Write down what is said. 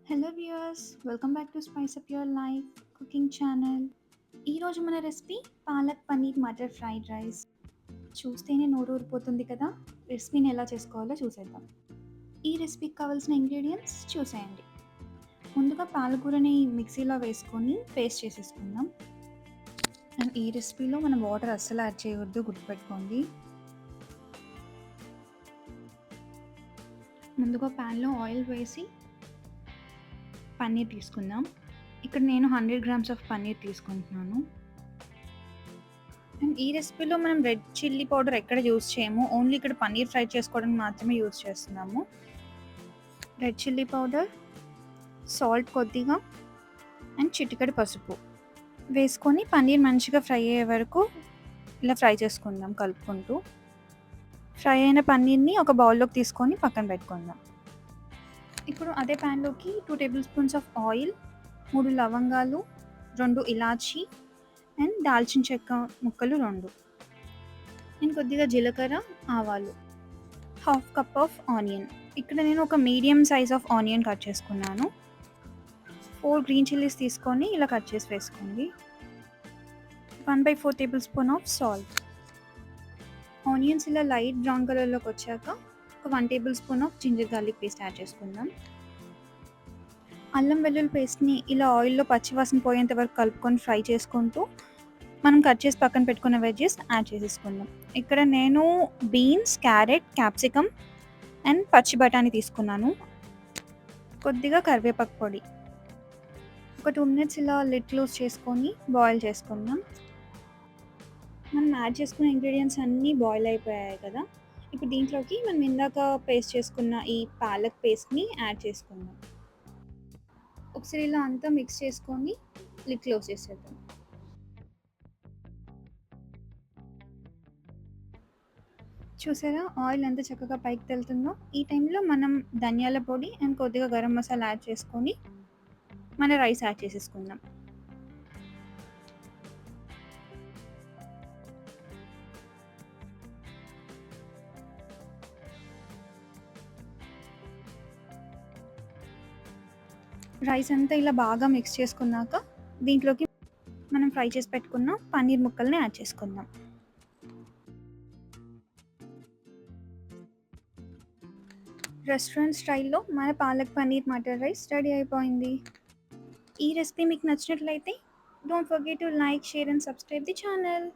Hello viewers, welcome back to spice up your life cooking channel. ఈరోజు మన recipe palak paneer matar fried rice. చూస్తేనే నోరు ఊరిపోతుంది కదా. రెసిపీని ఎలా చేసుకోవాలో చూసేద్దాం. ఈ రెసిపీకి కావాల్సిన ఇంగ్రీడియంట్స్ చూసేయండి. ముందుగా పాలకూరని మిక్సీలో వేసుకొని పేస్ట్ చేసేసుకుందాం. అండ్ ఈ రెసిపీలో మనం వాటర్ అస్సలు యాడ్ చేయవద్దు, గుర్తుపెట్టుకోండి. ముందుగా ప్యాన్లో ఆయిల్ వేసి పన్నీర్ తీసుకుందాం. ఇక్కడ నేను 100 గ్రామ్స్ ఆఫ్ పన్నీర్ తీసుకుంటున్నాను. అండ్ ఈ రెసిపీలో మనం రెడ్ చిల్లీ పౌడర్ ఎక్కడ యూజ్ చేయము, ఓన్లీ ఇక్కడ పన్నీర్ ఫ్రై చేసుకోవడానికి మాత్రమే యూజ్ చేస్తున్నాము. రెడ్ చిల్లీ పౌడర్, సాల్ట్ కొద్దిగా, అండ్ చిటికెడు పసుపు వేసుకొని పన్నీర్ మంచిగా ఫ్రై అయ్యే వరకు ఇలా ఫ్రై చేసుకుందాం కలుపుకుంటూ. ఫ్రై అయిన పన్నీర్ని ఒక బౌల్లోకి తీసుకొని పక్కన పెట్టుకుందాం. ఇప్పుడు అదే ప్యాన్లోకి 2 టేబుల్ స్పూన్స్ ఆఫ్ ఆయిల్, 3 లవంగాలు, 2 ఇలాచీ అండ్ దాల్చిన చెక్క ముక్కలు 2 అండ్ కొద్దిగా జీలకర్ర, ఆవాలు, హాఫ్ కప్ ఆఫ్ ఆనియన్. ఇక్కడ నేను ఒక medium size of onion cut చేసుకున్నాను. 4 గ్రీన్ చిల్లీస్ తీసుకొని ఇలా కట్ చేసి వేసుకోండి. 1/4 tablespoon of salt. Onions ఇలా లైట్ బ్రౌన్ కలర్లోకి వచ్చాక ఒక 1 tablespoon of ginger garlic paste add చేసుకుందాం. అల్లం వెల్లుల్లి పేస్ట్ని ఇలా ఆయిల్లో పచ్చివాసన పోయేంత వరకు కలుపుకొని ఫ్రై చేసుకుంటూ మనం కట్ చేసి పక్కన పెట్టుకున్న వెజ్జెస్ యాడ్ చేసేసుకుందాం. ఇక్కడ నేను బీన్స్, క్యారెట్, క్యాప్సికమ్ అండ్ పచ్చి బఠానీ తీసుకున్నాను. కొద్దిగా కరివేపాకు పొడి. ఒక 2 మినిట్స్ ఇలా లిడ్ క్లోజ్ చేసుకొని బాయిల్ చేసుకుందాం. మనం యాడ్ చేసుకున్న ఇంగ్రీడియంట్స్ అన్నీ బాయిల్ అయిపోయాయి కదా. ఇప్పుడు దీంట్లోకి మనం ఇందాక పేస్ట్ చేసుకున్న ఈ పాలక్ పేస్ట్ని యాడ్ చేసుకుందాం. ఒకసారి ఇలా అంతా మిక్స్ చేసుకొని లిడ్ క్లోజ్ చేసేద్దాం. చూసారా ఆయిల్ ఎంత చక్కగా పైకి తెలుతుందో. ఈ టైంలో మనం ధనియాల పొడి అండ్ కొద్దిగా గరం మసాలా యాడ్ చేసుకొని మన రైస్ యాడ్ చేసేసుకుందాం. రైస్ అంతా ఇలా బాగా మిక్స్ చేసుకున్నాక దీంట్లోకి మనం ఫ్రై చేసి పెట్టుకున్న పన్నీర్ ముక్కల్ని యాడ్ చేసుకుందాం. రెస్టారెంట్ స్టైల్లో మన పాలక్ పన్నీర్ మటర్ రైస్ రెడీ అయిపోయింది. ఈ రెసిపీ మీకు నచ్చినట్లయితే don't forget to like, share and subscribe the channel.